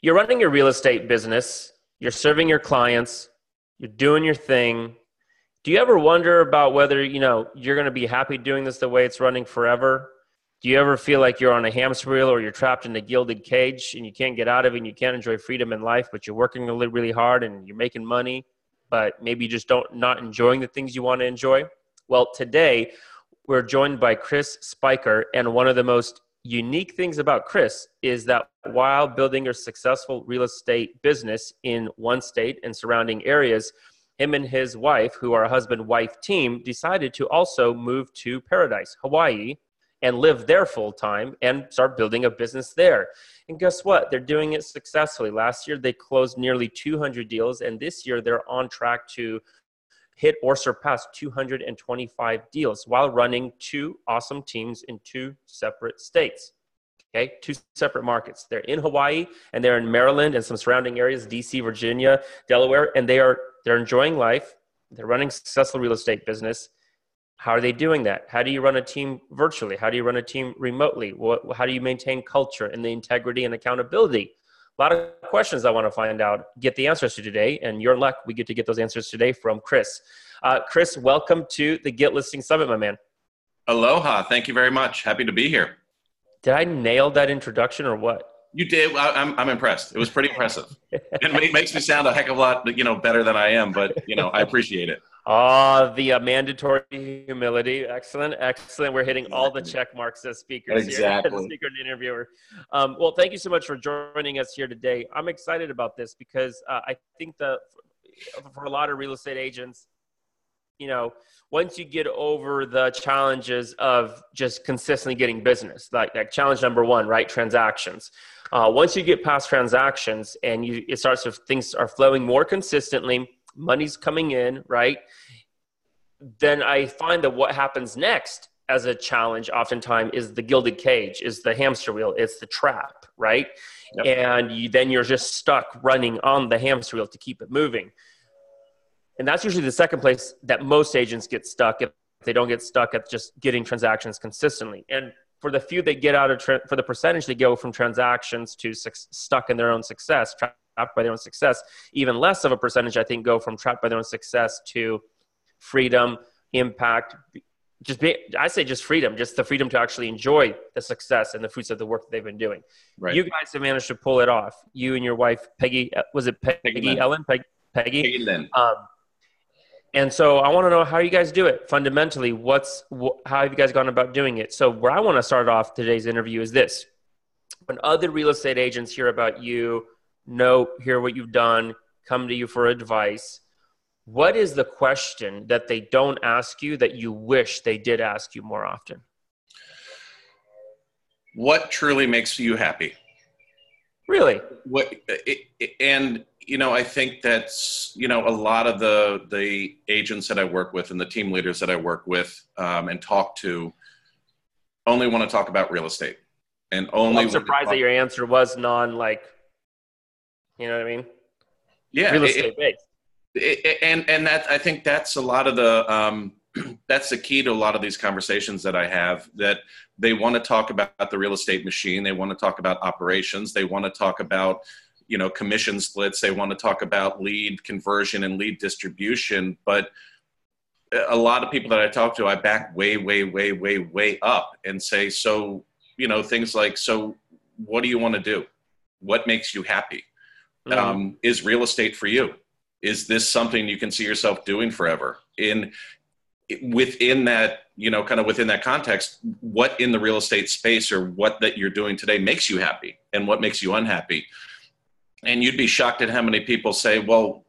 You're running your real estate business, you're serving your clients, you're doing your thing. Do you ever wonder about whether, you're going to be happy doing this the way it's running forever? Do you ever feel like you're on a hamster wheel or you're trapped in a gilded cage and you can't get out of it and you can't enjoy freedom in life, but you're working really, really hard and you're making money, but maybe you just not enjoying the things you want to enjoy? Well, today we're joined by Chris Speicher, and one of the most unique things about Chris is that while building a successful real estate business in one state and surrounding areas, him and his wife, who are a husband-wife team, decided to also move to Paradise, Hawaii, and live there full time and start building a business there. And guess what? They're doing it successfully. Last year, they closed nearly 200 deals, and this year they're on track to hit or surpass 225 deals while running two awesome teams in two separate states. Okay, two separate markets. They're in Hawaii and they're in Maryland and some surrounding areas, DC, Virginia, Delaware, and they're enjoying life. They're running a successful real estate business. How are they doing that? How do you run a team virtually? How do you run a team remotely? How do you maintain culture and the integrity and accountability? A lot of questions I want to find out, get the answers to today, and you're in luck. We get to get those answers today from Chris. Chris, welcome to the Get Listing Summit, my man. Aloha. Thank you very much. Happy to be here. Did I nail that introduction or what? You did. I'm impressed. It was pretty impressive. It makes me sound a heck of a lot, better than I am, but, I appreciate it. The mandatory humility. Excellent. Excellent. We're hitting all the check marks as speakers exactly. here, as speaker and interviewer. Well, thank you so much for joining us here today. I'm excited about this because I think that for a lot of real estate agents, once you get over the challenges of just consistently getting business, like challenge number one, right? Transactions. Once you get past transactions and things are flowing more consistently, money's coming in, right? Then I find that what happens next as a challenge oftentimes is the gilded cage, is the hamster wheel, it's the trap, right? Yep. And then you're just stuck running on the hamster wheel to keep it moving. And that's usually the second place that most agents get stuck if they don't get stuck at just getting transactions consistently. And for the few that get out of, for the percentage that go from transactions to stuck in their own success, trapped by their own success, even less of a percentage, I think, go from trapped by their own success to freedom, impact, just freedom, just the freedom to actually enjoy the success and the fruits of the work that they've been doing. Right. You guys have managed to pull it off. You and your wife, Peggy, was it Peggy Ellen? Peggy Lynn. And so I want to know how you guys do it fundamentally. How have you guys gone about doing it? So where I want to start off today's interview is this. When other real estate agents hear about you, hear what you've done, come to you for advice, what is the question that they don't ask you that you wish they did ask you more often? What truly makes you happy? Really? I think that's, a lot of the agents that I work with and the team leaders that I work with and talk to only want to talk about real estate. And I'm surprised that your answer was you know what I mean? Yeah. Real estate based. And I think that's a lot of the, that's the key to a lot of these conversations that I have, that they want to talk about the real estate machine. They want to talk about operations. They want to talk about, commission splits. They want to talk about lead conversion and lead distribution. But a lot of people that I talk to, I back way, way, way, way, way up and say, so, things like, so what do you want to do? What makes you happy? Mm-hmm. Is real estate for you? Is this something you can see yourself doing forever? Within that, kind of within that context, what in the real estate space or what that you're doing today makes you happy and what makes you unhappy? And you'd be shocked at how many people say, well,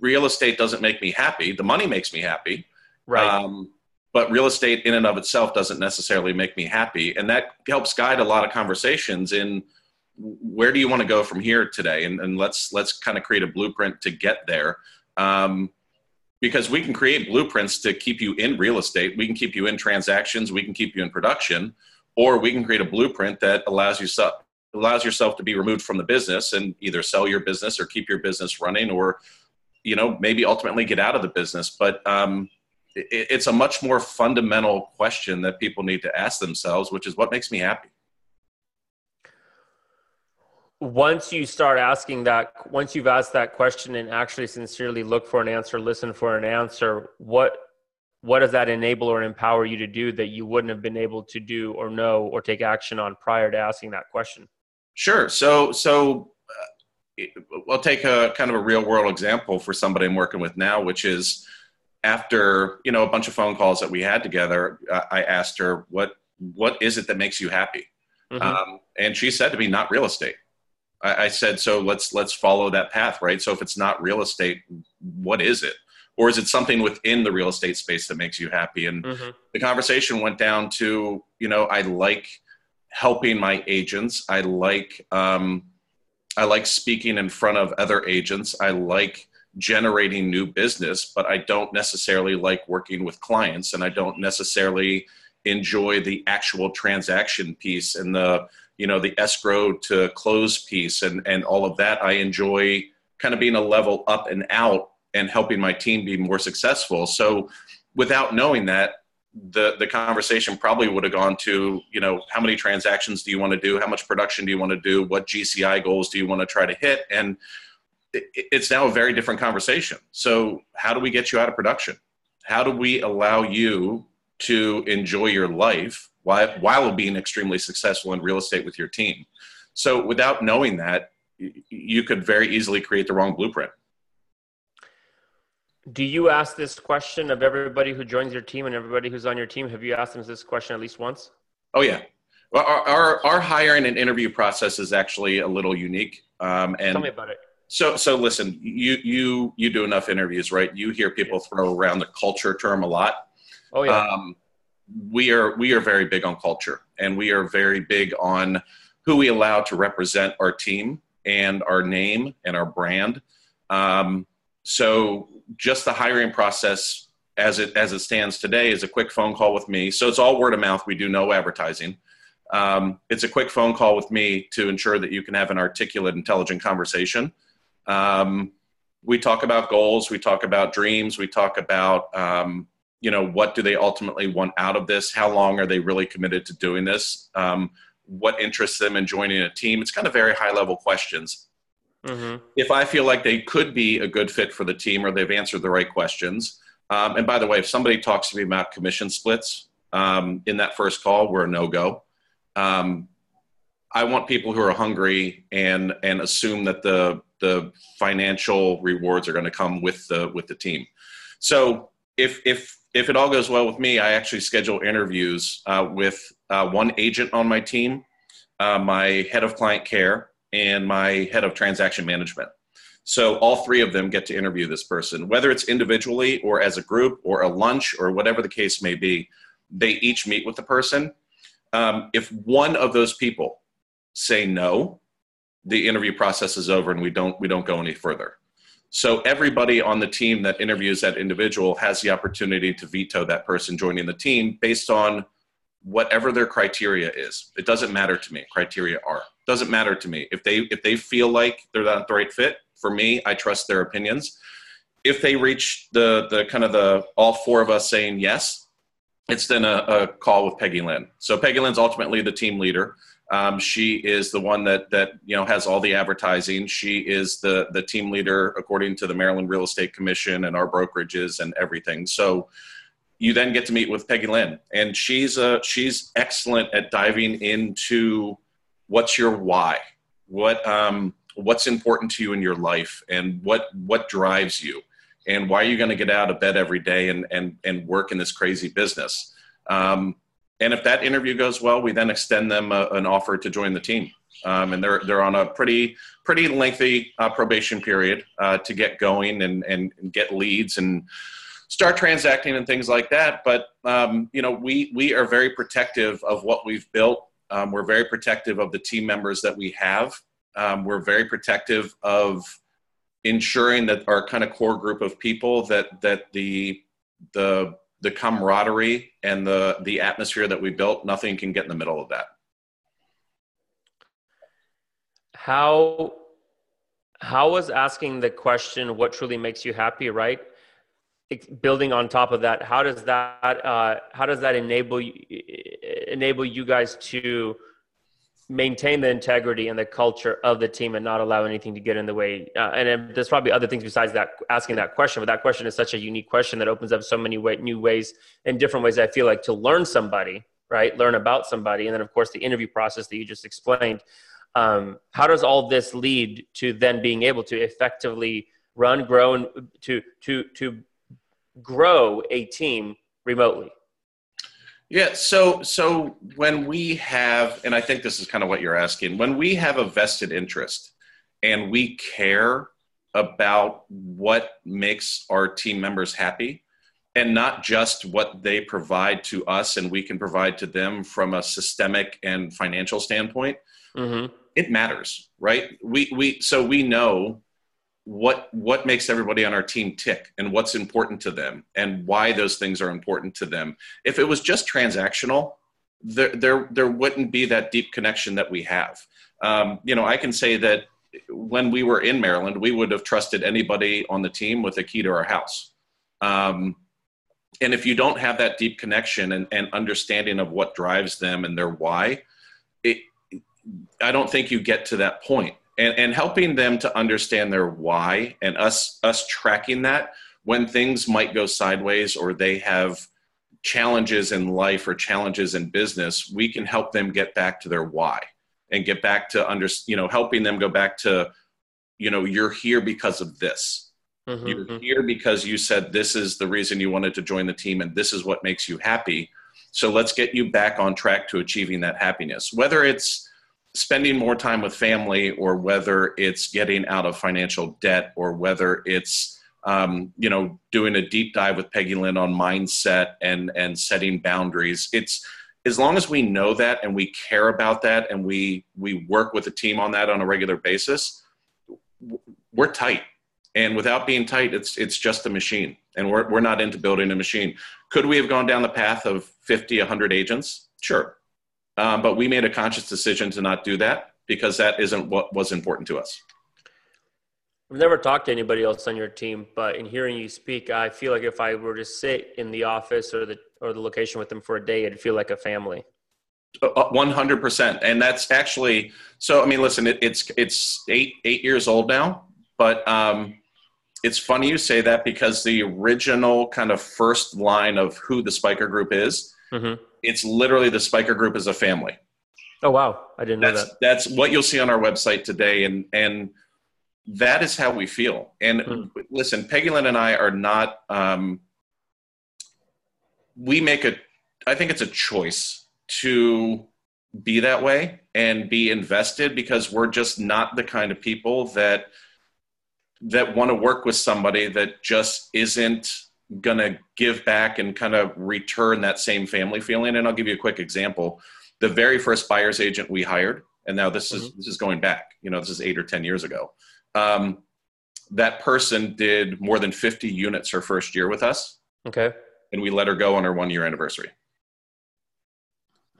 real estate doesn't make me happy. The money makes me happy. Right. But real estate in and of itself doesn't necessarily make me happy. And that helps guide a lot of conversations in where do you want to go from here today? And let's kind of create a blueprint to get there. Because we can create blueprints to keep you in real estate. We can keep you in transactions. We can keep you in production, or we can create a blueprint that allows yourself to be removed from the business and either sell your business or keep your business running, or, maybe ultimately get out of the business. But it's a much more fundamental question that people need to ask themselves, which is what makes me happy? once you start asking that, once you've asked that question and actually sincerely look for an answer, listen for an answer, what does that enable or empower you to do that you wouldn't have been able to do or know or take action on prior to asking that question? Sure. We'll take a kind of a real world example for somebody I'm working with now, which is after, a bunch of phone calls that we had together, I asked her, what is it that makes you happy? Mm-hmm. And she said to me, not real estate. I said, so let's follow that path, right? So if it's not real estate, what is it? Or is it something within the real estate space that makes you happy? And Mm-hmm. the conversation went down to, I like helping my agents. I like speaking in front of other agents. I like generating new business, but I don't necessarily like working with clients, and I don't necessarily enjoy the actual transaction piece and the escrow to close piece and all of that. I enjoy kind of being a level up and out and helping my team be more successful. So without knowing that, the conversation probably would have gone to, how many transactions do you want to do? How much production do you want to do? What GCI goals do you want to try to hit? And it's now a very different conversation. So how do we get you out of production? How do we allow you to enjoy your life while being extremely successful in real estate with your team? So without knowing that, you could very easily create the wrong blueprint. Do you ask this question of everybody who joins your team and everybody who's on your team? Have you asked them this question at least once? Oh, yeah. Well, our hiring and interview process is actually a little unique. And tell me about it. So listen, you do enough interviews, right? You hear people throw around the culture term a lot. Oh, yeah. We are very big on culture, and we are very big on who we allow to represent our team and our name and our brand. So just the hiring process as it stands today is a quick phone call with me. So it's all word of mouth. We do no advertising. It's a quick phone call with me to ensure that you can have an articulate, intelligent conversation. We talk about goals. We talk about dreams. We talk about, what do they ultimately want out of this? How long are they really committed to doing this? What interests them in joining a team? It's kind of very high level questions. Mm-hmm. If I feel like they could be a good fit for the team or they've answered the right questions. And by the way, if somebody talks to me about commission splits in that first call, we're a no-go. I want people who are hungry and assume that the financial rewards are going to come with the team. So if it all goes well with me, I actually schedule interviews with one agent on my team, my head of client care, and my head of transaction management. So all three of them get to interview this person, whether it's individually or as a group or a lunch or whatever the case may be. They each meet with the person. If one of those people say no, the interview process is over and we don't go any further. So everybody on the team that interviews that individual has the opportunity to veto that person joining the team based on whatever their criteria is. It doesn't matter to me. Criteria are. Doesn't matter to me. If they feel like they're not the right fit for me, I trust their opinions. If they reach the kind of the all four of us saying yes, it's then a call with Peggy Lynn. So Peggy Lynn's ultimately the team leader. She is the one that has all the advertising. She is the team leader according to the Maryland Real Estate Commission and our brokerages and everything. So you then get to meet with Peggy Lynn, and she's excellent at diving into what's your why, what's important to you in your life, and what drives you, and why are you going to get out of bed every day and work in this crazy business. And if that interview goes well, we then extend them an offer to join the team. And they're on a pretty lengthy probation period to get going and get leads and start transacting and things like that. But, we are very protective of what we've built. We're very protective of the team members that we have. We're very protective of ensuring that our kind of core group of people, that the camaraderie and the atmosphere that we built, nothing can get in the middle of that. How was asking the question, what truly makes you happy, right? Building on top of that, how does that enable you guys to maintain the integrity and the culture of the team and not allow anything to get in the way. And then there's probably other things besides that, asking that question, but that question is such a unique question that opens up so many new ways and different ways, I feel like, to learn somebody, right? Learn about somebody. And then of course the interview process that you just explained. How does all this lead to then being able to effectively grow, and to grow a team remotely? Yeah. So when we have, and I think this is kind of what you're asking, when we have a vested interest and we care about what makes our team members happy, and not just what they provide to us and we can provide to them from a systemic and financial standpoint, it matters, right? So we know what makes everybody on our team tick and what's important to them and why those things are important to them. If it was just transactional, there wouldn't be that deep connection that we have. I can say that when we were in Maryland, we would have trusted anybody on the team with a key to our house. And if you don't have that deep connection and understanding of what drives them and their why, I don't think you get to that point. And helping them to understand their why, and us tracking that when things might go sideways or they have challenges in life or challenges in business, we can help them get back to their why and get back to helping them go back to, you're here because of this. You're here because you said this is the reason you wanted to join the team and this is what makes you happy. So let's get you back on track to achieving that happiness, whether it's spending more time with family, or whether it's getting out of financial debt, or whether it's, doing a deep dive with Peggy Lynn on mindset and setting boundaries. It's, as long as we know that and we care about that and we work with a team on that on a regular basis, we're tight. And without being tight, it's just a machine. And we're not into building a machine. Could we have gone down the path of 50, 100 agents? Sure. But we made a conscious decision to not do that because that isn't what was important to us. I've never talked to anybody else on your team, but in hearing you speak, I feel like if I were to sit in the office or the location with them for a day, it'd feel like a family. 100%. And that's actually, so, I mean, listen, it's 8 years old now, but it's funny you say that because the original kind of first line of who the Speicher Group is, it's literally the Speicher Group as a family. Oh, wow. I didn't know that. That's what you'll see on our website today. And that is how we feel. And listen, Peggy Lynn and I are not, I think it's a choice to be that way and be invested, because we're just not the kind of people that want to work with somebody that just isn't going to give back and kind of return that same family feeling. And I'll give you a quick example. The very first buyer's agent we hired, and now this is going back, this is 8 or 10 years ago. That person did more than 50 units her first year with us. Okay. And we let her go on her 1-year anniversary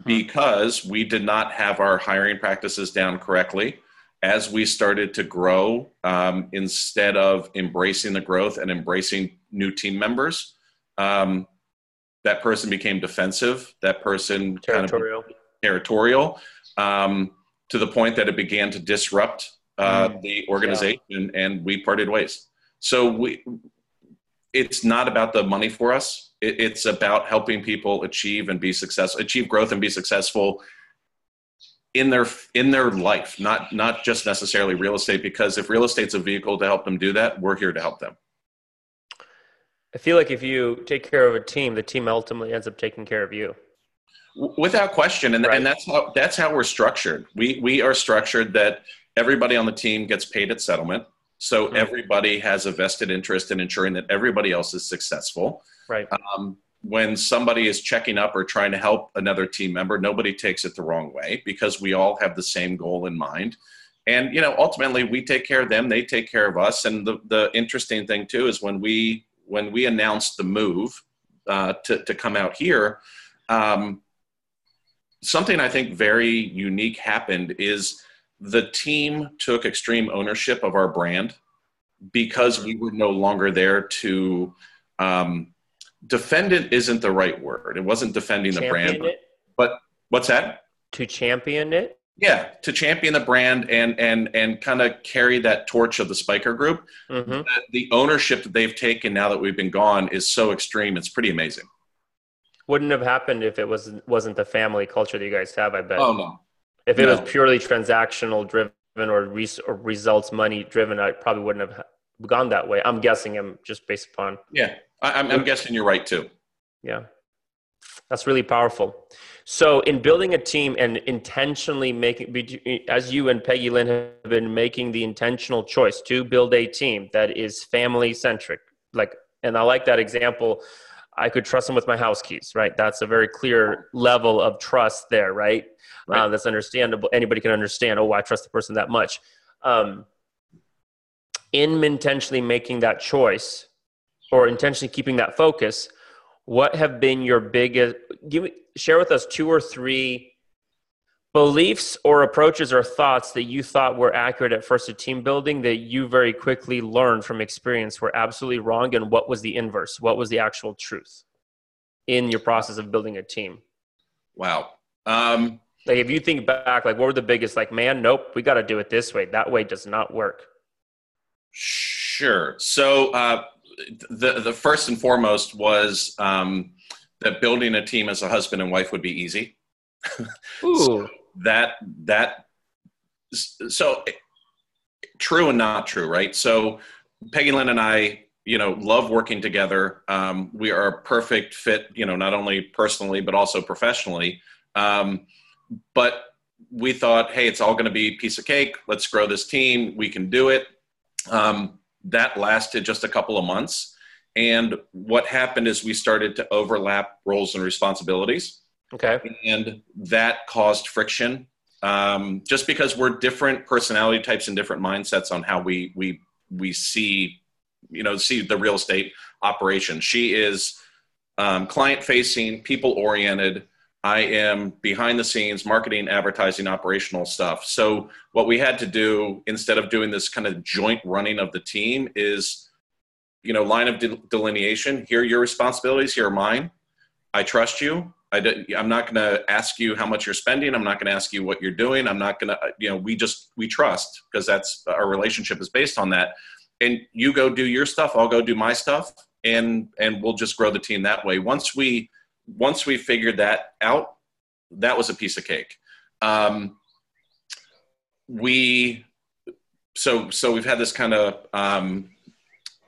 because we did not have our hiring practices down correctly. As we started to grow, instead of embracing the growth and embracing new team members, that person became defensive. That person territorial, to the point that it began to disrupt the organization, and we parted ways. So it's not about the money for us. It's about helping people achieve growth and be successful in their life, not just necessarily real estate, because if real estate's a vehicle to help them do that, we're here to help them. I feel like if you take care of a team, the team ultimately ends up taking care of you. Without question. And, and that's how we're structured. We are structured that everybody on the team gets paid at settlement. So everybody has a vested interest in ensuring that everybody else is successful. Right. When somebody is checking up or trying to help another team member, nobody takes it the wrong way, because we all have the same goal in mind. And, ultimately we take care of them, they take care of us. And the interesting thing too, is when we announced the move to come out here, something I think very unique happened is the team took extreme ownership of our brand, because we were no longer there to, defend it isn't the right word. It wasn't defending the brand, but what's that? To champion it? Yeah, to champion the brand and kind of carry that torch of the Speicher Group. Mm-hmm. The ownership that they've taken now that we've been gone is so extreme. It's pretty amazing. Wouldn't have happened if it wasn't the family culture that you guys have, I bet. Oh no, If it was no. purely transactional driven or results money driven, I probably wouldn't have gone that way. I'm guessing. I'm just based upon. Yeah, I'm guessing you're right too. Yeah, that's really powerful. So, in building a team and intentionally as you and Peggy Lynn have been making the intentional choice to build a team that is family centric, and I like that example. I could trust them with my house keys, right? That's a very clear level of trust there, right? Right. That's understandable. Anybody can understand, oh, I trust the person that much. In intentionally making that choice or intentionally keeping that focus, what have been your biggest, share with us 2 or 3 beliefs or approaches or thoughts that you thought were accurate at first to team building that you very quickly learned from experience were absolutely wrong, and what was the inverse? What was the actual truth in your process of building a team? Wow. If you think back, what were the biggest, man, nope, we got to do it this way. That way does not work. Sure. So the first and foremost was that building a team as a husband and wife would be easy. Ooh. So true and not true, right? So Peggy Lynn and I, love working together. We are a perfect fit, not only personally, but also professionally. But we thought, hey, it's all going to be a piece of cake. Let's grow this team. We can do it. That lasted just a couple of months. And what happened is we started to overlap roles and responsibilities. Okay. And that caused friction, just because we're different personality types and different mindsets on how we see, see the real estate operation. She is client facing, people oriented. I am behind the scenes, marketing, advertising, operational stuff. So what we had to do instead of doing this kind of joint running of the team is, line of delineation. Here are your responsibilities. Here are mine. I trust you. I'm not going to ask you how much you're spending. I'm not going to ask you what you're doing. I'm not going to, we trust, because that's our relationship is based on that. And you go do your stuff. I'll go do my stuff, and we'll just grow the team that way. Once we figured that out, that was a piece of cake. We've had this kind of,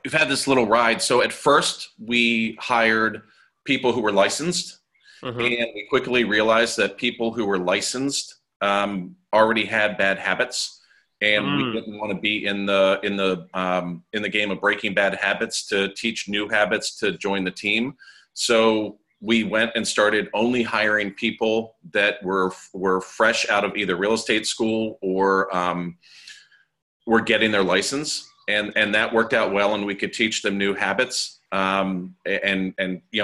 we've had this little ride. So at first we hired people who were licensed. Mm-hmm. And we quickly realized that people who were licensed already had bad habits, and we didn't want to be in the game of breaking bad habits to teach new habits to join the team. So we went and started only hiring people that were fresh out of either real estate school or were getting their license, and that worked out well, and we could teach them new habits. And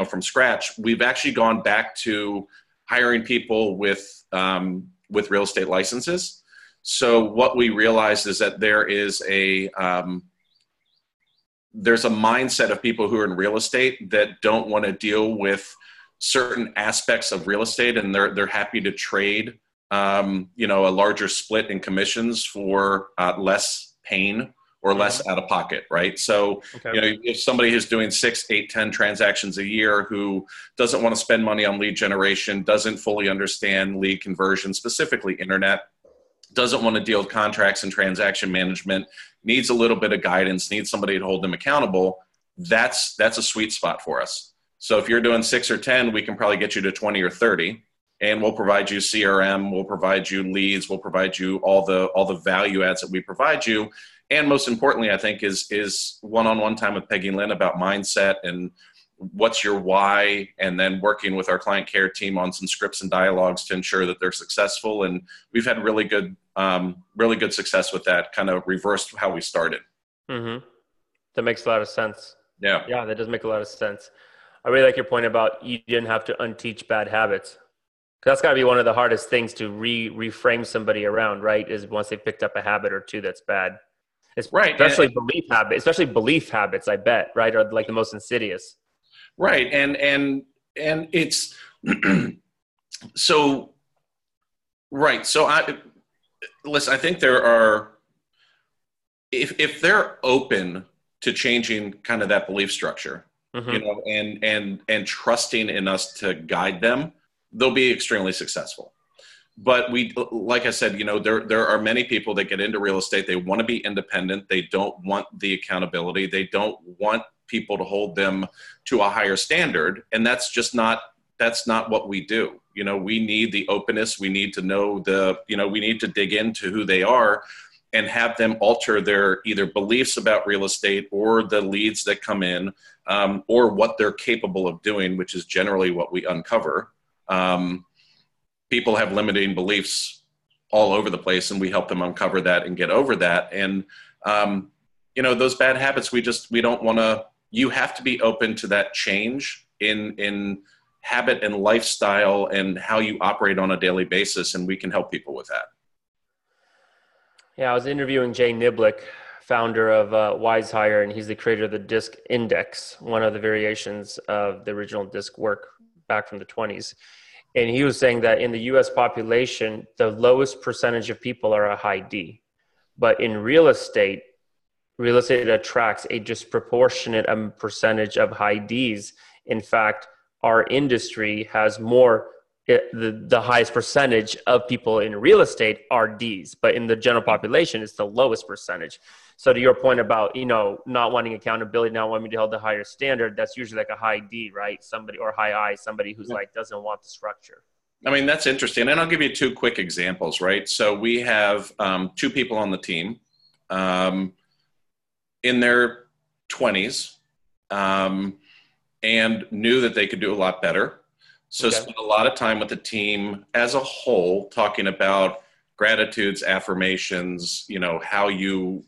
from scratch. We've actually gone back to hiring people with real estate licenses. So what we realized is that there's a mindset of people who are in real estate that don't want to deal with certain aspects of real estate, and they're happy to trade a larger split in commissions for less pain or less out of pocket, right? So, okay. If somebody is doing 6, 8, 10 transactions a year who doesn't want to spend money on lead generation, doesn't fully understand lead conversion, specifically internet, doesn't want to deal with contracts and transaction management, needs a little bit of guidance, needs somebody to hold them accountable, that's a sweet spot for us. So if you're doing 6 or 10, we can probably get you to 20 or 30. And we'll provide you CRM, we'll provide you leads, we'll provide you all the value adds that we provide you. And most importantly, I think, is one-on-one time with Peggy Lynn about mindset and what's your why, and then working with our client care team on some scripts and dialogues to ensure that they're successful. And we've had really good success with that, kind of reversed how we started. Mm-hmm. That makes a lot of sense. Yeah. Yeah, that does make a lot of sense. I really like your point about you didn't have to unteach bad habits. Because that's got to be one of the hardest things to reframe somebody around, right? Is once they've picked up a habit or two that's bad. Right. Especially belief habits, I bet, right? Are like the most insidious. Right. And it's so right. So listen, I think there are, if they're open to changing kind of that belief structure, Mm-hmm. and trusting in us to guide them, they'll be extremely successful. But like I said, there are many people that get into real estate. They want to be independent. They don't want the accountability. They don't want people to hold them to a higher standard. And that's not what we do. We need the openness. We need to know we need to dig into who they are and have them alter their either beliefs about real estate or the leads that come in, or what they're capable of doing, which is generally what we uncover. People have limiting beliefs all over the place, and we help them uncover that and get over that. And, those bad habits, we don't want to, you have to be open to that change in habit and lifestyle and how you operate on a daily basis. And we can help people with that. Yeah, I was interviewing Jay Niblick, founder of Wise Hire, and he's the creator of the DISC Index, one of the variations of the original DISC work back from the 20s. And he was saying that in the US population, the lowest percentage of people are a high D. But in real estate attracts a disproportionate percentage of high Ds. In fact, our industry has the highest percentage of people in real estate are Ds, but in the general population, it's the lowest percentage. So to your point about, not wanting accountability, not wanting to hold the higher standard, that's usually like a high D, right? Somebody, or high I, somebody who's like, doesn't want the structure. I mean, that's interesting. And I'll give you two quick examples, right? So we have two people on the team in their 20s and knew that they could do a lot better. So spent a lot of time with the team as a whole, talking about gratitudes, affirmations, how you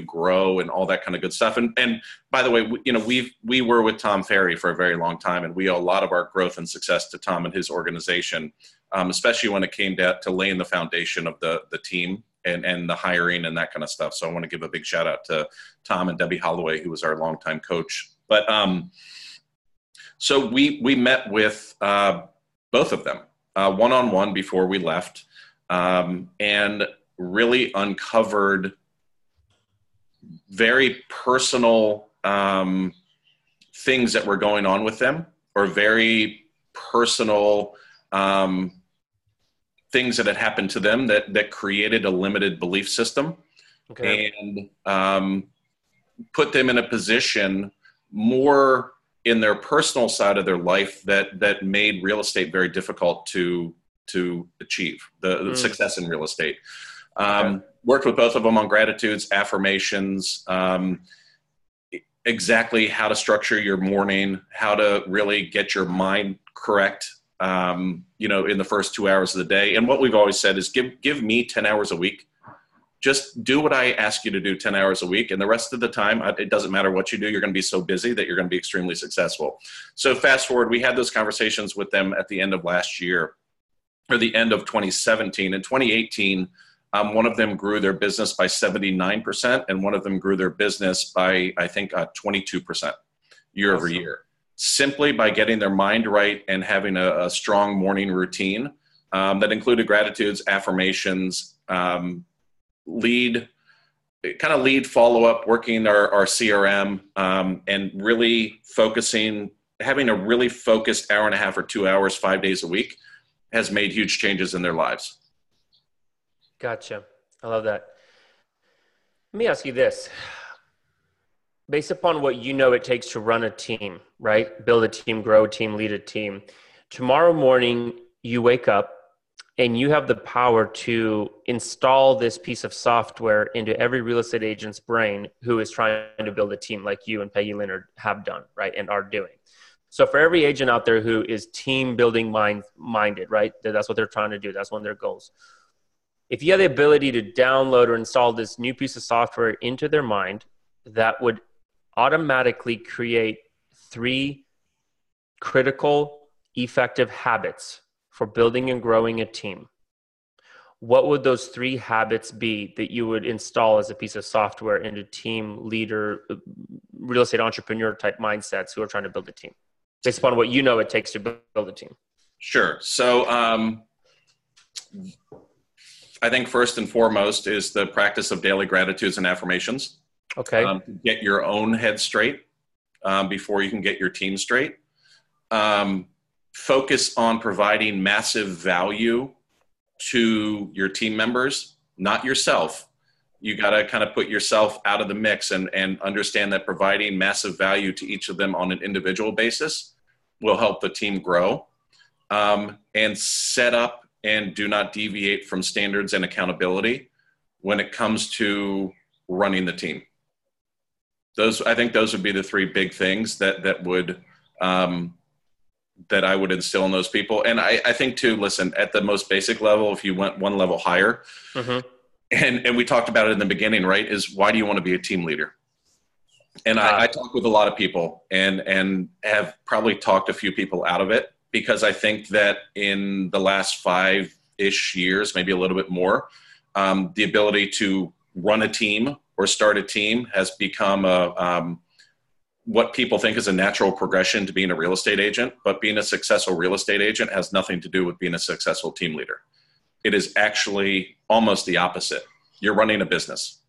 grow and all that kind of good stuff. And by the way, we were with Tom Ferry for a very long time, and we owe a lot of our growth and success to Tom and his organization, especially when it came to laying the foundation of the team and the hiring and that kind of stuff. So I want to give a big shout out to Tom and Debbie Holloway, who was our longtime coach. But so we met with both of them one-on-one before we left, and really uncovered very personal things that were going on with them, or very personal things that had happened to them that created a limited belief system, and put them in a position more in their personal side of their life that made real estate very difficult to achieve the success in real estate. Worked with both of them on gratitudes, affirmations, exactly how to structure your morning, how to really get your mind correct, in the first 2 hours of the day. And what we've always said is give me 10 hours a week. Just do what I ask you to do 10 hours a week. And the rest of the time, it doesn't matter what you do. You're going to be so busy that you're going to be extremely successful. So fast forward, we had those conversations with them at the end of last year, or the end of 2017. In 2018, one of them grew their business by 79%, and one of them grew their business by, I think, 22% year over year, simply by getting their mind right and having a strong morning routine that included gratitudes, affirmations, lead follow-up, working our CRM, and really having a really focused hour and a half or 2 hours, 5 days a week, has made huge changes in their lives. Gotcha. I love that. Let me ask you this. Based upon what it takes to run a team, right? Build a team, grow a team, lead a team. Tomorrow morning, you wake up and you have the power to install this piece of software into every real estate agent's brain who is trying to build a team like you and Peggy Leonard have done, right? And are doing. So for every agent out there who is team building minded, right? That's what they're trying to do. That's one of their goals. If you have the ability to download or install this new piece of software into their mind, that would automatically create 3 critical, effective habits for building and growing a team. What would those 3 habits be that you would install as a piece of software into team leader, real estate entrepreneur type mindsets who are trying to build a team, based upon what it takes to build a team? Sure. So I think first and foremost is the practice of daily gratitudes and affirmations. Okay. Get your own head straight before you can get your team straight. Focus on providing massive value to your team members, not yourself. You got to kind of put yourself out of the mix and understand that providing massive value to each of them on an individual basis will help the team grow. And set up and do not deviate from standards and accountability when it comes to running the team. I think those would be the three big things that would that I would instill in those people. And I think too, listen, at the most basic level, if you went one level higher, and we talked about it in the beginning, right, is why do you want to be a team leader? And I talk with a lot of people and have probably talked a few people out of it, because I think that in the last 5-ish years, maybe a little bit more, the ability to run a team or start a team has become what people think is a natural progression to being a real estate agent. But being a successful real estate agent has nothing to do with being a successful team leader. It is actually almost the opposite. You're running a business,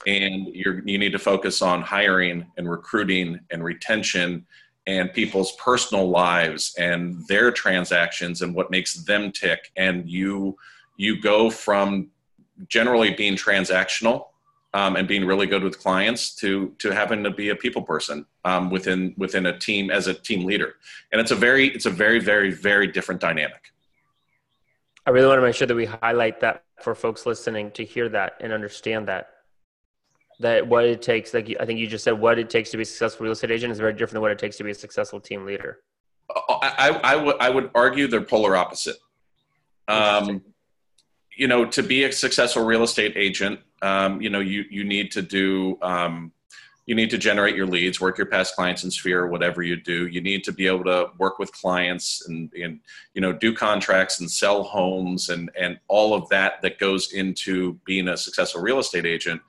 and you need to focus on hiring and recruiting and retention and people's personal lives and their transactions and what makes them tick. And you go from generally being transactional and being really good with clients to having to be a people person within a team as a team leader. And it's a very, very, very different dynamic. I really want to make sure that we highlight that for folks listening to hear that and understand that what it takes, like I think you just said, what it takes to be a successful real estate agent is very different than what it takes to be a successful team leader. I would argue they're polar opposite. To be a successful real estate agent, you need to do, you need to generate your leads, work your past clients in Sphere, whatever you do. You need to be able to work with clients and do contracts and sell homes and all of that goes into being a successful real estate agent.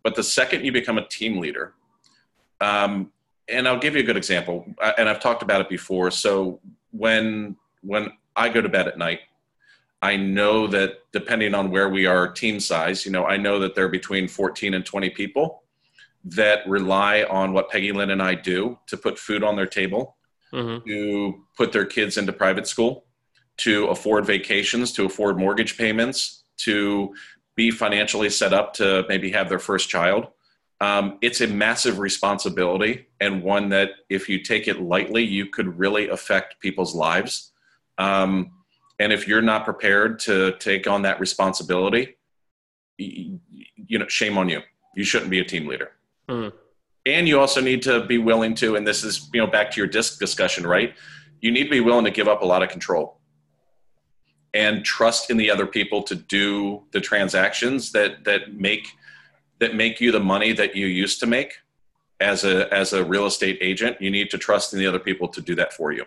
But the second you become a team leader, and I'll give you a good example, and I've talked about it before. So when I go to bed at night, I know that depending on where we are team size, I know that there are between 14 and 20 people that rely on what Peggy Lynn and I do to put food on their table, to put their kids into private school, to afford vacations, to afford mortgage payments, to be financially set up to maybe have their first child. It's a massive responsibility, and one that if you take it lightly, you could really affect people's lives. And if you're not prepared to take on that responsibility, shame on you. You shouldn't be a team leader. And you also need to be willing to, and this is, back to your DISC discussion, right? You need to be willing to give up a lot of control and trust in the other people to do the transactions that make you the money that you used to make as a real estate agent. You need to trust in the other people to do that for you.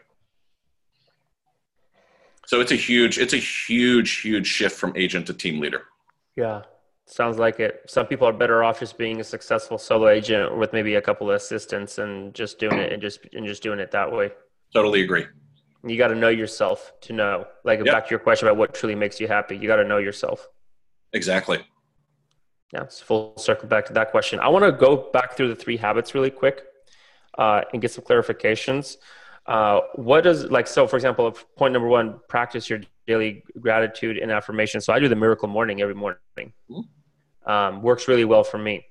So it's a huge shift from agent to team leader. Yeah, sounds like it. Some people are better off just being a successful solo agent with maybe a couple of assistants and just doing it and just doing it that way. Totally agree. You got to know yourself to know. Back to your question about what truly makes you happy. You got to know yourself. Exactly. Yeah, it's full circle back to that question. I want to go back through the 3 habits really quick and get some clarifications. What does, so for example, point number 1, practice your daily gratitude and affirmation. So I do the miracle morning every morning. Works really well for me.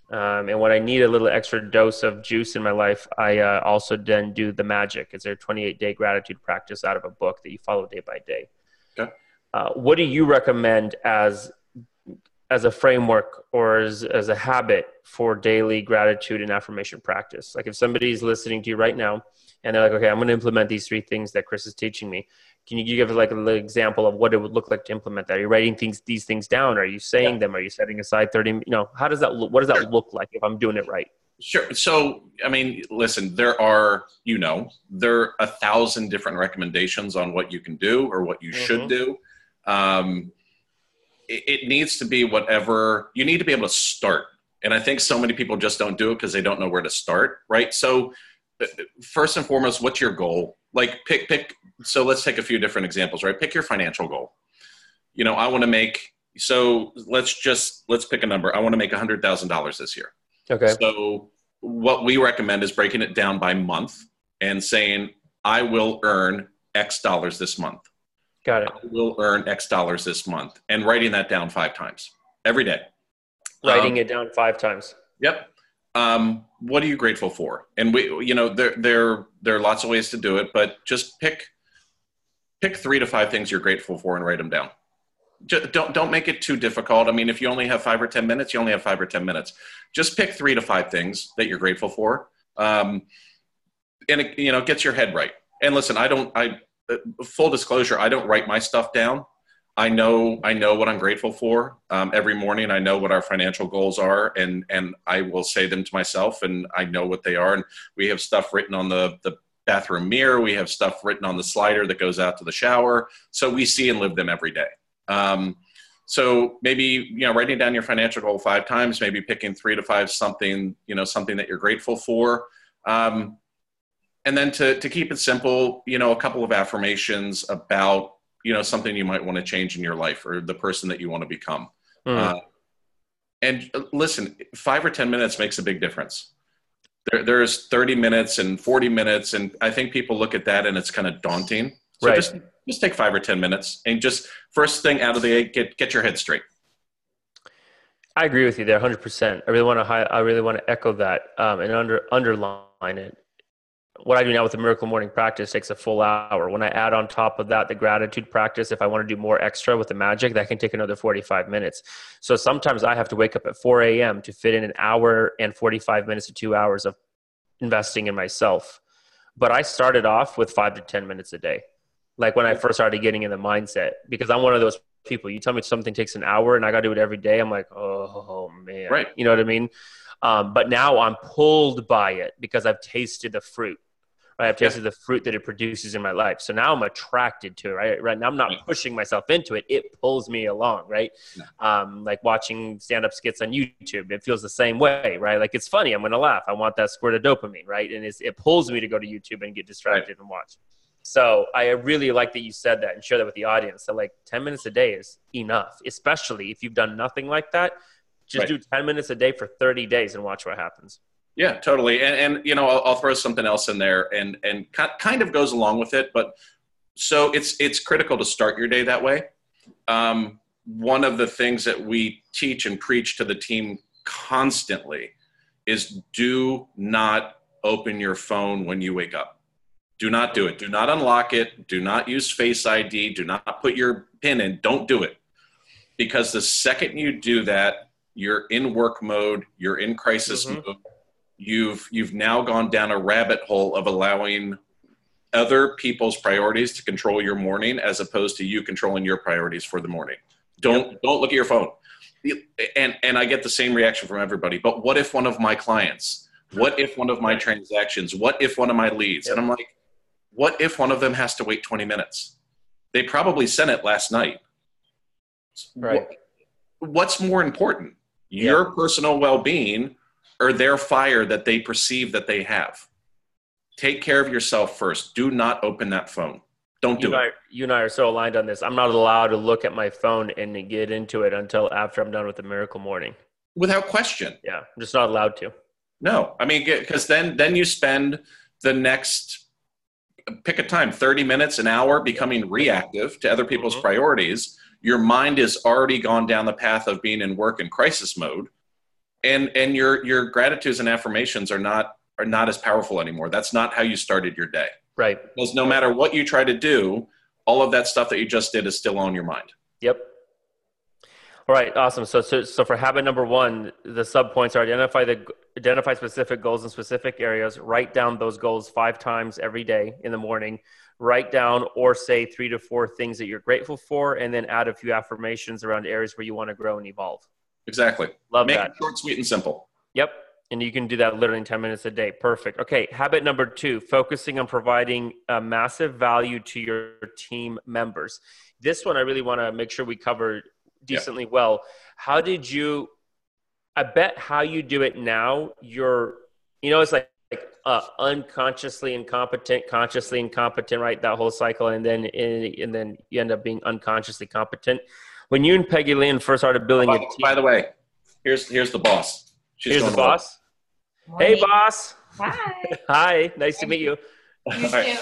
And when I need a little extra dose of juice in my life, I also then do the magic. It's a 28-day gratitude practice out of a book that you follow day by day. Okay. What do you recommend as a framework or as a habit for daily gratitude and affirmation practice? Like if somebody's listening to you right now and they're like, okay, I'm going to implement these 3 things that Chris is teaching me. Can you give a little example of what it would look like to implement that? Are you writing these things down? Are you saying them? Are you setting aside 30, how does that look? What does that look like if I'm doing it right? Sure. So, listen, there are 1,000 different recommendations on what you can do or what you should do. It needs to be whatever you need to be able to start. And I think so many people just don't do it because they don't know where to start. Right. So first and foremost, what's your goal? Pick. So let's take a few different examples, right? Pick your financial goal. I want to make, So let's pick a number. I want to make $100,000 this year. Okay. So what we recommend is breaking it down by month and saying, I will earn X dollars this month. Got it. I will earn X dollars this month, and writing that down 5 times every day. Writing it down 5 times. Yep. What are you grateful for? And there are lots of ways to do it, but just pick 3 to 5 things you're grateful for and write them down. Just don't make it too difficult. I mean, if you only have 5 or 10 minutes, you only have 5 or 10 minutes. Just pick 3 to 5 things that you're grateful for, and it gets your head right. And listen, full disclosure, I don't write my stuff down. I know what I'm grateful for. Every morning, I know what our financial goals are, and I will say them to myself, and I know what they are. And we have stuff written on the bathroom mirror. We have stuff written on the slider that goes out to the shower. So we see and live them every day. So maybe, writing down your financial goal 5 times, maybe picking 3 to 5, something that you're grateful for. And then to keep it simple, a couple of affirmations about, something you might want to change in your life or the person that you want to become. And listen, 5 or 10 minutes makes a big difference. There's 30 minutes and 40 minutes. And I think people look at that and it's kind of daunting. So right. Just take 5 or 10 minutes and just first thing out of the gate, get your head straight. I agree with you there 100%. I really want to echo that and underline it. What I do now with the Miracle Morning practice takes a full hour. When I add on top of that the gratitude practice, if I want to do more extra with the magic, that can take another 45 minutes. So sometimes I have to wake up at 4 a.m. to fit in an hour and 45 minutes to 2 hours of investing in myself. But I started off with 5 to 10 minutes a day. Like when I first started getting in the mindset, because I'm one of those people. You tell me something takes an hour and I got to do it every day. I'm like, oh man, right. You know what I mean? But now I'm pulled by it because I've tasted the fruit. Right? I've tasted the fruit that it produces in my life. So now I'm attracted to it, right? Now I'm not pushing myself into it. It pulls me along, right? Like watching stand-up skits on YouTube, it feels the same way, right? Like it's funny. I'm going to laugh. I want that squirt of dopamine, right? And it pulls me to go to YouTube and get distracted and watch. So I really like that you said that and share that with the audience. So like 10 minutes a day is enough, especially if you've done nothing like that. Just do 10 minutes a day for 30 days and watch what happens. Yeah, totally. And I'll throw something else in there and kind of goes along with it. But so it's critical to start your day that way. One of the things that we teach and preach to the team constantly is do not open your phone when you wake up. Do not do it. Do not unlock it. Do not use Face ID. Do not put your PIN in. Don't do it. Because the second you do that, you're in work mode. You're in crisis mode. You've now gone down a rabbit hole of allowing other people's priorities to control your morning as opposed to you controlling your priorities for the morning. Don't look at your phone. And I get the same reaction from everybody. But what if one of my clients? What if one of my transactions? What if one of my leads? And I'm like, what if one of them has to wait 20 minutes? They probably sent it last night. Right. What's more important? Your personal well-being or their fire that they perceive that they have? Take care of yourself first. Do not open that phone. Don't do it. You and I are so aligned on this. I'm not allowed to look at my phone and get into it until after I'm done with the Miracle Morning. Without question. Yeah, I'm just not allowed to. No, I mean, because then you spend the next, pick a time, 30 minutes, an hour, becoming reactive to other people's priorities. Your mind has already gone down the path of being in work and crisis mode. And your gratitudes and affirmations are not as powerful anymore. That's not how you started your day. Right. Because no matter what you try to do, all of that stuff that you just did is still on your mind. Yep. All right. Awesome. So for habit number 1, the sub points are identify specific goals in specific areas. Write down those goals 5 times every day in the morning. Write down or say 3 to 4 things that you're grateful for, and then add a few affirmations around areas where you want to grow and evolve. Exactly. Love Make that. It short, sweet, and simple. Yep. And you can do that literally in 10 minutes a day. Perfect. Okay. Habit number 2, focusing on providing massive value to your team members. This one I really want to make sure we cover decently well. I bet how you do it now, it's like unconsciously incompetent, consciously incompetent, right? That whole cycle. And then you end up being unconsciously competent. When you and Peggy Lynn first started building a team. By the way, here's the boss. Here's the boss. Hey, boss. Hi. Hi. Nice to meet you. You too.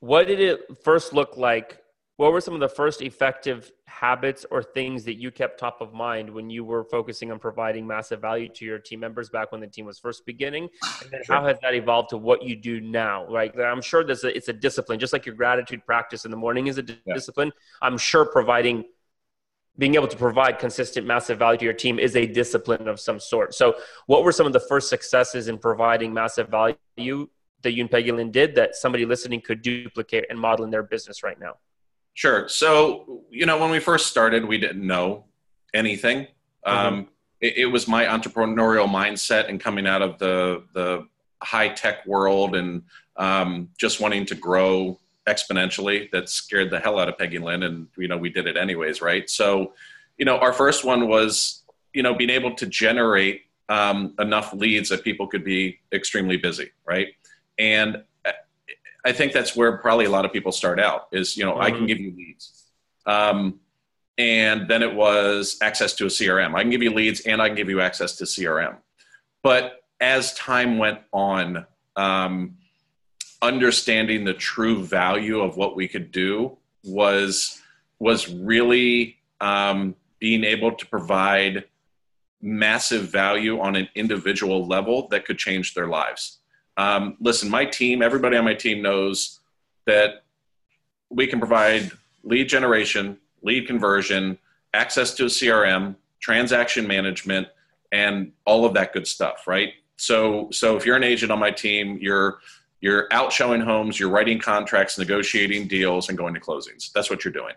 What did it first look like? What were some of the first effective habits or things that you kept top of mind when you were focusing on providing massive value to your team members back when the team was first beginning? And then how has that evolved to what you do now? Right? I'm sure it's a discipline, just like your gratitude practice in the morning is a discipline. I'm sure being able to provide consistent massive value to your team is a discipline of some sort. So what were some of the first successes in providing massive value that you and Peggy Lynn did that somebody listening could duplicate and model in their business right now? Sure. So, when we first started, we didn't know anything. It was my entrepreneurial mindset and coming out of the high tech world and just wanting to grow exponentially that scared the hell out of Peggy Lynn. And, we did it anyways. Right. So, our first one was, being able to generate enough leads that people could be extremely busy. Right. And I think that's where probably a lot of people start out is, I can give you leads. And then it was access to a CRM. I can give you leads and I can give you access to CRM. But as time went on, understanding the true value of what we could do was really being able to provide massive value on an individual level that could change their lives. Listen, my team, everybody on my team knows that we can provide lead generation, lead conversion, access to a CRM, transaction management, and all of that good stuff, right? So if you're an agent on my team, you're out showing homes, you're writing contracts, negotiating deals, and going to closings. That's what you're doing.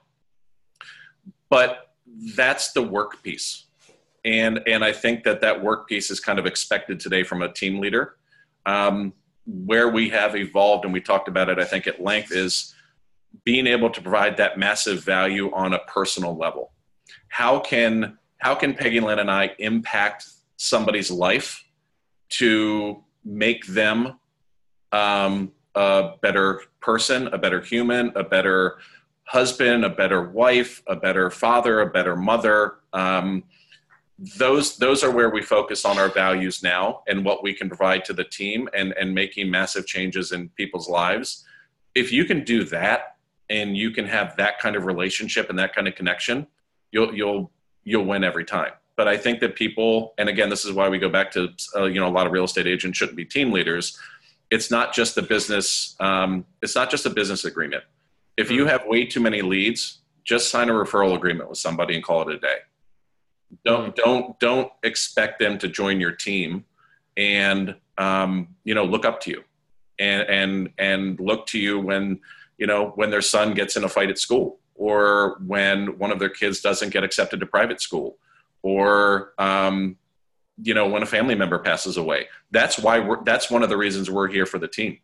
But that's the work piece. And I think that work piece is kind of expected today from a team leader. Where we have evolved, and we talked about it, I think at length, is being able to provide that massive value on a personal level. How can Peggy Lynn and I impact somebody's life to make them a better person, a better human, a better husband, a better wife, a better father, a better mother? Those are where we focus on our values now and what we can provide to the team and making massive changes in people's lives. If you can do that and you can have that kind of relationship and that kind of connection, you'll win every time. But I think that people, and again, this is why we go back to, a lot of real estate agents shouldn't be team leaders. It's not just the business. It's not just a business agreement. If you have way too many leads, just sign a referral agreement with somebody and call it a day. Don't expect them to join your team and, look up to you and look to you when their son gets in a fight at school or when one of their kids doesn't get accepted to private school or, when a family member passes away. That's one of the reasons we're here for the team.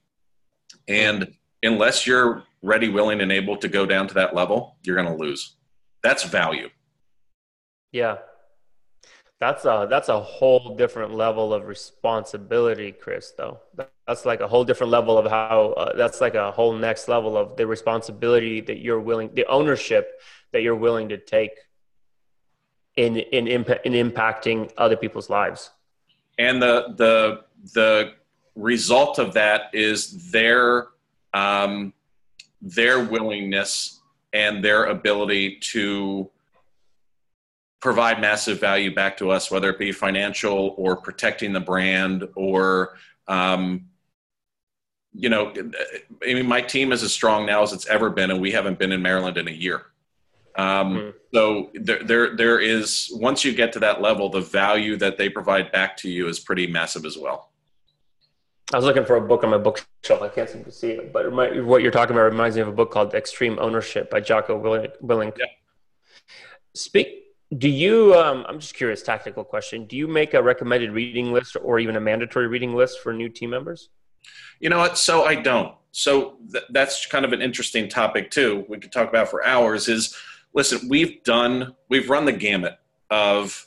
And unless you're ready, willing, and able to go down to that level, you're going to lose. That's value. Yeah. That's a whole different level of responsibility, Chris, though. That's like a whole different level of how, that's like a whole next level of the responsibility that the ownership that you're willing to take in impacting other people's lives. And the result of that is their willingness and their ability to provide massive value back to us, whether it be financial or protecting the brand or, my team is as strong now as it's ever been, and we haven't been in Maryland in a year. So there is, once you get to that level, the value that they provide back to you is pretty massive as well. I was looking for a book on my bookshelf. I can't seem to see it, but what you're talking about reminds me of a book called Extreme Ownership by Jocko Willink. Yeah. Do you, I'm just curious, tactical question. Do you make a recommended reading list or even a mandatory reading list for new team members? You know what? So I don't. So that's kind of an interesting topic too. We could talk about for hours is, listen, we've run the gamut of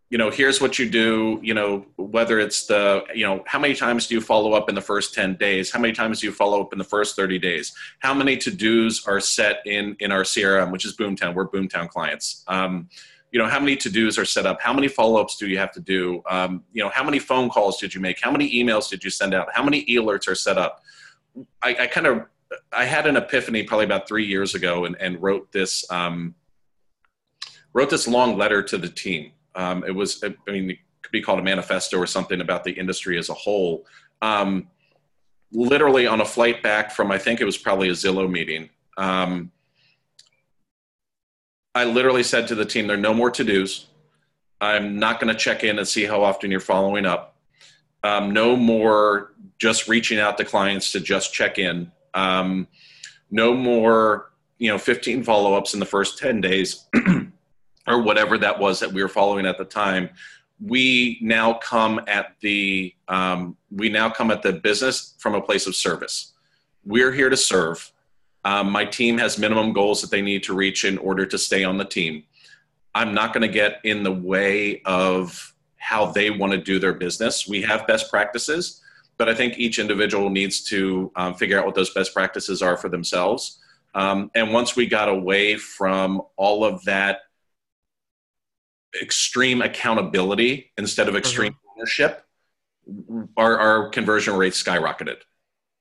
here's what you do, whether it's how many times do you follow up in the first 10 days? How many times do you follow up in the first 30 days? How many to-dos are set in our CRM, which is Boomtown. We're Boomtown clients. How many to-dos are set up? How many follow-ups do you have to do? How many phone calls did you make? How many emails did you send out? How many e-alerts are set up? I had an epiphany probably about 3 years ago and wrote this long letter to the team. It could be called a manifesto or something about the industry as a whole. Literally on a flight back from, I think it was probably a Zillow meeting. I literally said to the team, there are no more to-dos. I'm not going to check in and see how often you're following up. No more just reaching out to clients to just check in. No more, 15 follow-ups in the first 10 days or whatever that was that we were following at the time. We now come at the business from a place of service. We're here to serve. My team has minimum goals that they need to reach in order to stay on the team. I'm not going to get in the way of how they want to do their business. We have best practices, but I think each individual needs to figure out what those best practices are for themselves. And once we got away from all of that extreme accountability instead of extreme ownership, our conversion rates skyrocketed.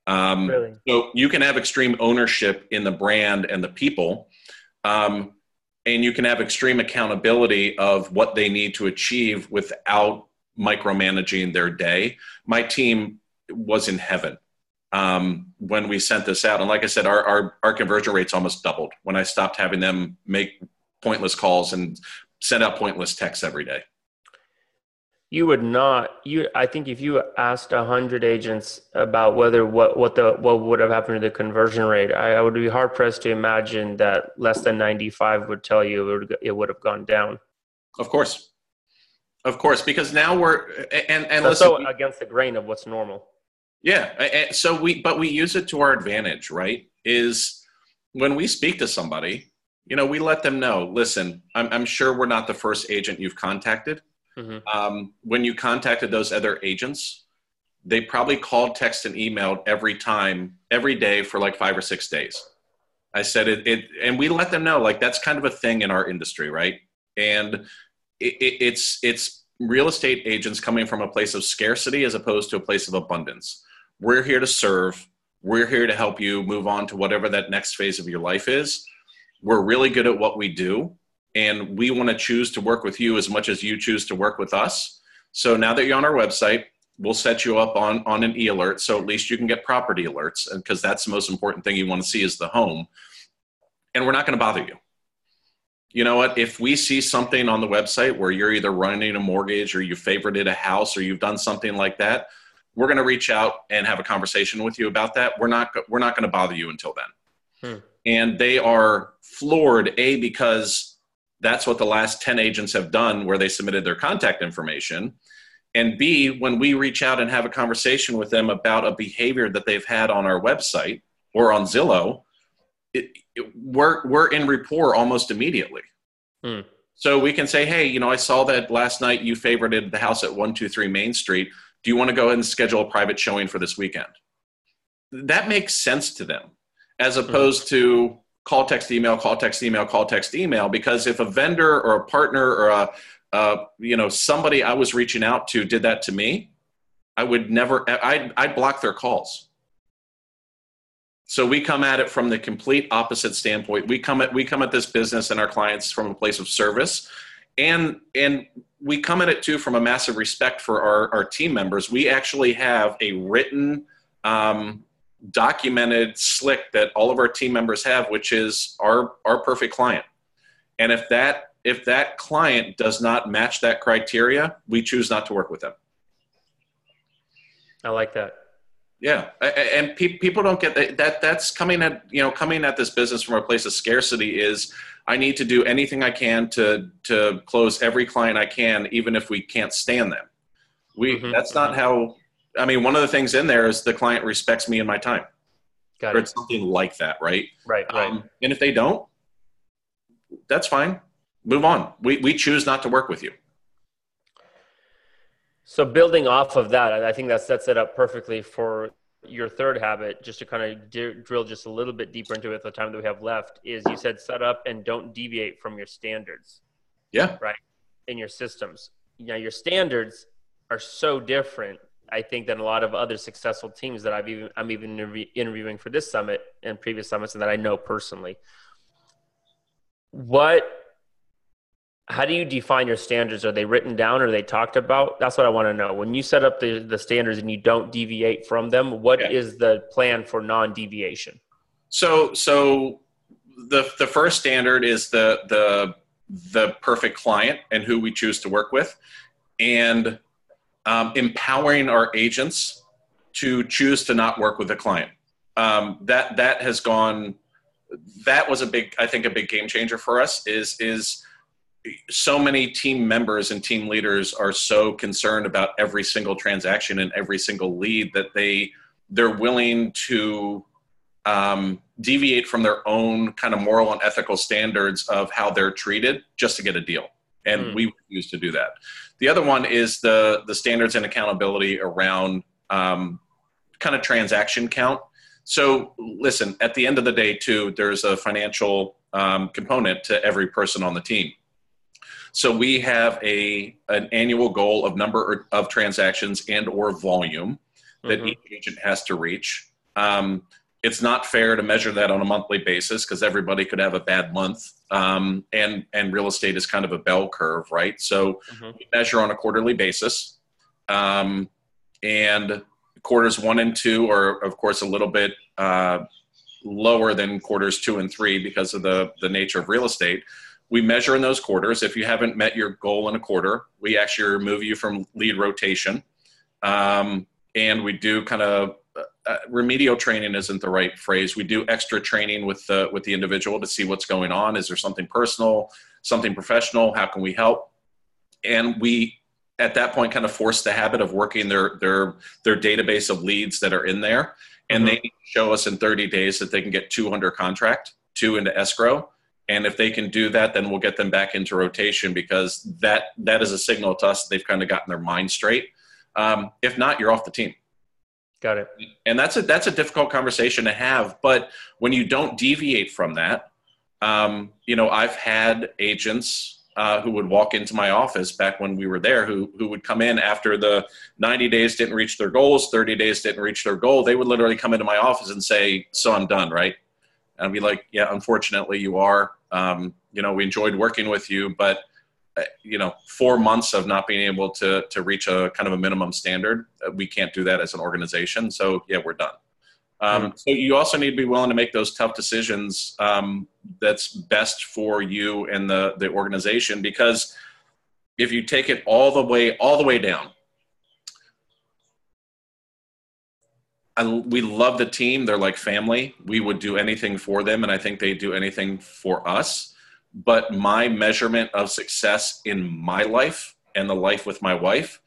Really? So you can have extreme ownership in the brand and the people, and you can have extreme accountability of what they need to achieve without micromanaging their day. My team was in heaven when we sent this out. And like I said, our conversion rates almost doubled when I stopped having them make pointless calls and send out pointless texts every day. You would not. I think if you asked 100 agents about what would have happened to the conversion rate, I would be hard pressed to imagine that less than 95 would tell you it would have gone down. Of course, because now we're so against the grain of what's normal. Yeah, but we use it to our advantage, right? Is when we speak to somebody, we let them know. Listen, I'm sure we're not the first agent you've contacted. Mm-hmm. When you contacted those other agents, they probably called, texted, and emailed every day for like 5 or 6 days. I said and we let them know, like, that's kind of a thing in our industry, right? And it's real estate agents coming from a place of scarcity as opposed to a place of abundance. We're here to serve. We're here to help you move on to whatever that next phase of your life is. We're really good at what we do. And we want to choose to work with you as much as you choose to work with us. So now that you're on our website, we'll set you up on an e-alert. So at least you can get property alerts, because that's the most important thing you want to see is the home. And we're not going to bother you. You know what? If we see something on the website where you're either running a mortgage or you favorited a house or you've done something like that, we're going to reach out and have a conversation with you about that. We're not going to bother you until then. And they are floored, because that's what the last 10 agents have done, where they submitted their contact information. And B, when we reach out and have a conversation with them about a behavior that they've had on our website or on Zillow, we're in rapport almost immediately. So we can say, hey, I saw that last night you favorited the house at 123 Main Street. Do you want to go ahead and schedule a private showing for this weekend? That makes sense to them, as opposed to call, text, email, call, text, email, call, text, email. Because if a vendor or a partner or somebody I was reaching out to did that to me, I'd block their calls. So we come at it from the complete opposite standpoint. We come at this business and our clients from a place of service, and we come at it too from a massive respect for our team members. We actually have a written, documented slick that all of our team members have, which is our perfect client. And if that client does not match that criteria, we choose not to work with them. I like that. Yeah. And people don't get that. That's coming at this business from a place of scarcity is I need to do anything I can to close every client I can, even if we can't stand them. That's not how, one of the things in there is the client respects me and my time. Got it. Or it's something like that, right? Right. And if they don't, that's fine. Move on. We choose not to work with you. So building off of that, I think that sets it up perfectly for your third habit, just to kind of drill just a little bit deeper into it, the time that we have left, is you said set up and don't deviate from your standards. Yeah. Right. In your systems. Now your standards are so different, I think, than a lot of other successful teams that I'm even interviewing for this summit and previous summits, and that I know personally. How do you define your standards? Are they written down? Or are they talked about? That's what I want to know. When you set up the standards and you don't deviate from them, what is the plan for non-deviation? So the first standard is the perfect client and who we choose to work with, and empowering our agents to choose to not work with the client. That was a big game changer for us. Is so many team members and team leaders are so concerned about every single transaction and every single lead that they're willing to deviate from their own kind of moral and ethical standards of how they're treated just to get a deal. And we refuse to do that. The other one is the standards and accountability around kind of transaction count. So listen, at the end of the day too, there's a financial component to every person on the team. So we have an annual goal of number of transactions and or volume that each agent has to reach. It's not fair to measure that on a monthly basis because everybody could have a bad month. And real estate is kind of a bell curve, right? So we measure on a quarterly basis. And quarters 1 and 2 are, of course, a little bit lower than quarters 2 and 3 because of the nature of real estate. We measure in those quarters. If you haven't met your goal in a quarter, we actually remove you from lead rotation. And we do kind of remedial training isn't the right phrase. We do extra training with the individual to see what's going on. Is there something personal, something professional? How can we help? And we, at that point, kind of force the habit of working their database of leads that are in there. And they show us in 30 days that they can get 2 under contract, 2 into escrow. And if they can do that, then we'll get them back into rotation because that is a signal to us that they've kind of gotten their mind straight. If not, you're off the team. Got it. And that's a difficult conversation to have. But when you don't deviate from that, I've had agents who would walk into my office back when we were there who would come in after the 90 days didn't reach their goals, 30 days didn't reach their goal. They would literally come into my office and say, "So I'm done, right?" And I'd be like, "Yeah, unfortunately you are. We enjoyed working with you, but 4 months of not being able to reach a kind of a minimum standard, we can't do that as an organization. So yeah, we're done." So you also need to be willing to make those tough decisions that's best for you and the organization, because if you take it all the way down, we love the team. They're like family. We would do anything for them, and I think they do anything for us. But my measurement of success in my life and the life with my wife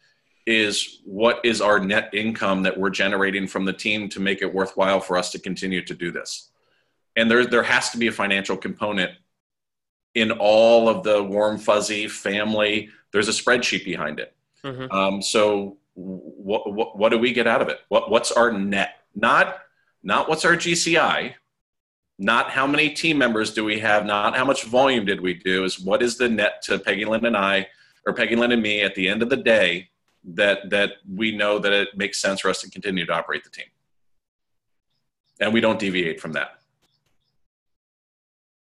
is what is our net income that we're generating from the team to make it worthwhile for us to continue to do this. And there has to be a financial component in all of the warm, fuzzy family. There's a spreadsheet behind it. So what do we get out of it? What's our net? Not what's our GCI, not how many team members do we have, not how much volume did we do, is what is the net to Peggy Lynn and I, or Peggy Lynn and me at the end of the day that we know that it makes sense for us to continue to operate the team. And we don't deviate from that.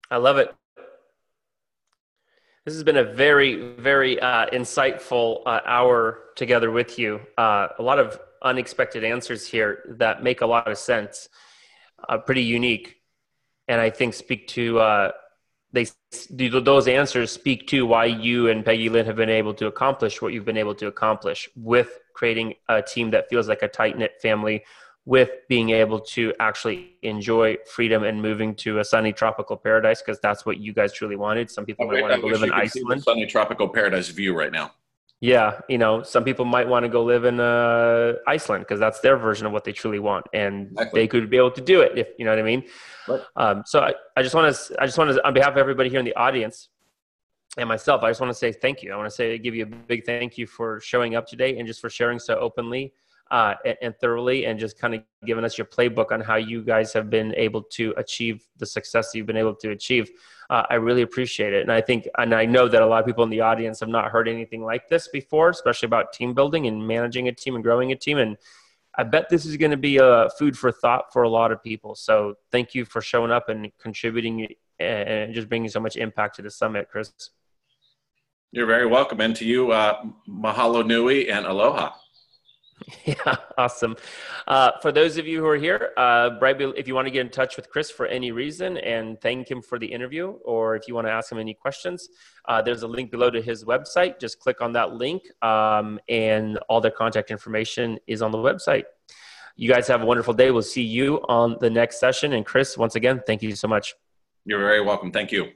I love it. This has been a very, very insightful hour together with you. A lot of unexpected answers here that make a lot of sense, pretty unique. And I think those answers speak to why you and Peggy Lynn have been able to accomplish what you've been able to accomplish with creating a team that feels like a tight-knit family, with being able to actually enjoy freedom and moving to a sunny tropical paradise, because that's what you guys truly wanted. Some people might want to go live in Iceland. Sunny tropical paradise view right now. Yeah, some people might want to go live in Iceland because that's their version of what they truly want, and they could be able to do it, if you know what I mean. Right. So I just want to, on behalf of everybody here in the audience, And myself, I just want to say thank you. I want to give you a big thank you for showing up today and just for sharing so openly and thoroughly, and just kind of giving us your playbook on how you guys have been able to achieve the success you've been able to achieve. I really appreciate it. And I know that a lot of people in the audience have not heard anything like this before, especially about team building and managing a team and growing a team. And I bet this is going to be a food for thought for a lot of people. So thank you for showing up and contributing and just bringing so much impact to the summit, Chris. You're very welcome. And to you, mahalo nui and aloha. Yeah, awesome. For those of you who are here, if you want to get in touch with Chris for any reason and thank him for the interview, or if you want to ask him any questions, there's a link below to his website. Just click on that link, and all their contact information is on the website. You guys have a wonderful day. We'll see you on the next session. And Chris, once again, thank you so much. You're very welcome. Thank you.